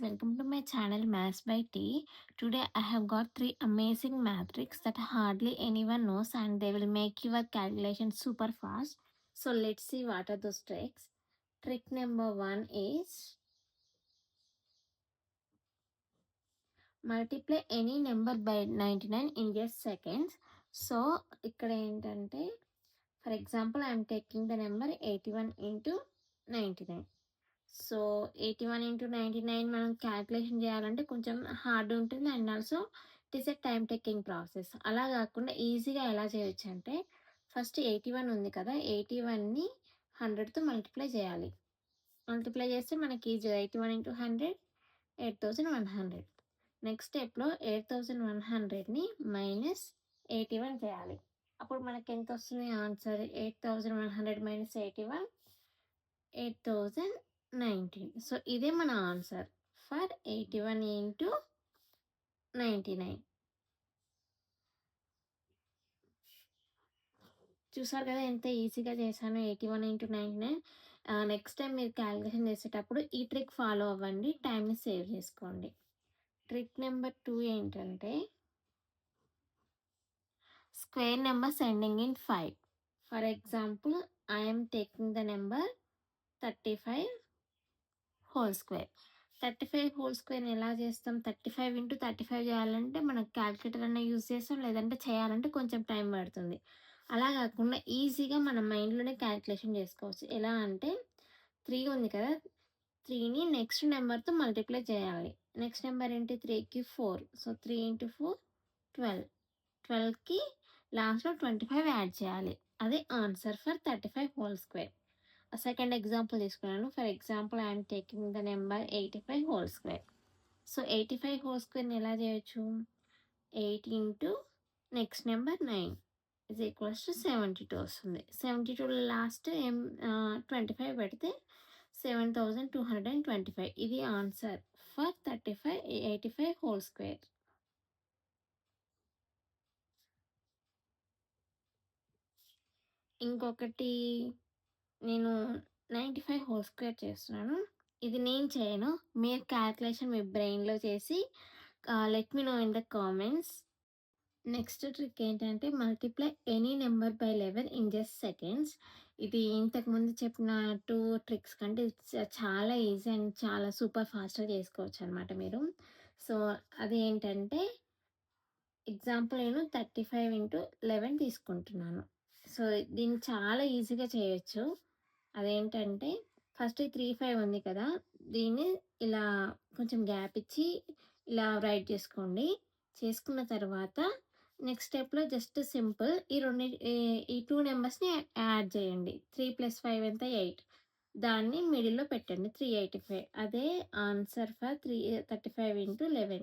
welcome to my channel Maths by T. Today I have got three amazing math tricks that hardly anyone knows and they will make your calculation super fast. So let's see what are those tricks. Trick number one is multiply any number by 99 in just seconds. So ఇక్కడ ఏంటంటే for example I am taking the number 81 into 99. So 81 into 99 మనం calculation చేయాలంటే కొంచెం hard ఉంటుంది and also it is a time taking process. అలా కాకుండా ఈజీగా ఎలా చేయొచ్చు అంటే ఫస్ట్ 81 ఉంది కదా, 81ని 100తో మల్టిప్లై చేయాలి. మల్టిప్లై చేస్తే మనకి ఈజీ 81 ఇంటూ 100 8100. నెక్స్ట్ స్టెప్లో 8100ని మైనస్ 81 చేయాలి. అప్పుడు మనకి ఎంత వస్తుంది ఆన్సర్? 8100 మైనస్ 81 8019. సో ఇదే మన ఆన్సర్ ఫర్ 81 ఇంటూ 99. చూసారు కదా ఎంత ఈజీగా చేశాను 81 ఇంటూ 99. నెక్స్ట్ టైం మీరు క్యాలిక్యులేషన్ చేసేటప్పుడు ఈ ట్రిక్ ఫాలో అవ్వండి, టైంని సేవ్ చేసుకోండి. ట్రిక్ నెంబర్ 2 ఏంటంటే square numbers ending in 5. For example I'm taking the number 35 whole square. 35 whole స్క్వేర్ని ఎలా చేస్తాం? 35 ఇంటూ 35 చేయాలంటే మనకు క్యాల్కులేటర్ అన్న యూజ్ చేస్తాం, లేదంటే చేయాలంటే కొంచెం టైం పడుతుంది. అలా కాకుండా ఈజీగా మన మైండ్లోనే క్యాల్కులేషన్ చేసుకోవచ్చు. ఎలా అంటే 3 ఉంది కదా, 3ని నెక్స్ట్ నెంబర్తో మల్టిప్లై చేయాలి. నెక్స్ట్ నెంబర్ ఏంటి? 3కి 4. So 3 into 4 12. 12కి లాస్ట్లో 25 యాడ్ చేయాలి. అదే answer for 35 whole square. Second example తీసుకున్నాను. For example I'm taking the number 85 whole square. So 85 whole స్క్వేర్ని ఎలా చేయొచ్చు? 8 into next number 9 is equals to 72 వస్తుంది. 72లో లాస్ట్ 25 పెడితే 7225. ఇది ఆన్సర్ ఫర్ 85 హోల్ స్క్వేర్. ఇంకొకటి నేను 95 హోల్ స్క్వేర్ చేస్తున్నాను. ఇది నేను చేయను, మీరు క్యాల్కులేషన్ మీ బ్రెయిన్లో చేసి let me know in the comments. Next trick ఏంటంటే multiply any number by 11 in just seconds. ఇది ఇంతకుముందు చెప్పిన 2 ట్రిక్స్ కంటే చాలా ఈజీ అండ్ చాలా సూపర్ ఫాస్ట్గా చేసుకోవచ్చు అనమాట మీరు. సో అదేంటంటే ఎగ్జాంపుల్ నేను 35 ఇంటూ 11 తీసుకుంటున్నాను. సో దీన్ని చాలా ఈజీగా చేయొచ్చు. అదేంటంటే ఫస్ట్ 35 ఉంది కదా, దీన్ని ఇలా కొంచెం గ్యాప్ ఇచ్చి ఇలా రైట్ చేసుకోండి. చేసుకున్న తర్వాత నెక్స్ట్ స్టెప్లో జస్ట్ సింపుల్ ఈ 2 నెంబర్స్ని యాడ్ చేయండి. 3 + 5 ఎంత? 8. దాన్ని మిడిల్లో పెట్టండి 385. అదే ఆన్సర్ ఫర్ 35 ఇంటూ 11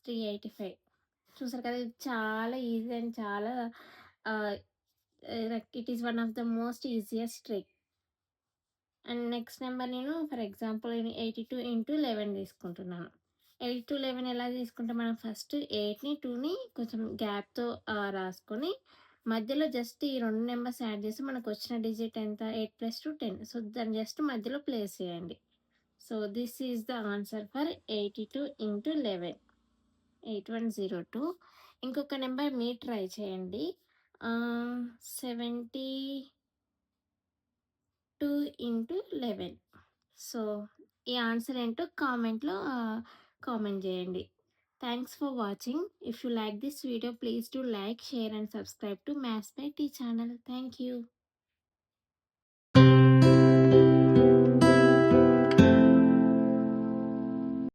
385. చూసారు కదా, ఇది చాలా ఈజీ అండ్ చాలా it is one of the most easiest trick. And next number నేను ఫర్ ఎగ్జాంపుల్ 82 ఇంటూ 11 తీసుకుంటున్నాను. 82 11 ఎలా తీసుకుంటే మనం ఫస్ట్ 8ని 2ని కొంచెం గ్యాప్తో రాసుకొని మధ్యలో జస్ట్ ఈ 2 నెంబర్స్ యాడ్ చేసి మనకు వచ్చిన డిజిట్ ఎంత? 8 + 2 10. సో దాన్ని జస్ట్ మధ్యలో ప్లేస్ చేయండి. So this is the answer for 82 into 11 8102. ఇంకొక నెంబర్ మీరు ట్రై చేయండి. 72 ఇంటూ 11. సో ఈ ఆన్సర్ ఏంటో కామెంట్లో కామెంట్ చేయండి. Thanks for watching. If you like this video please do like, share and subscribe to Maths by T channel. Thank you.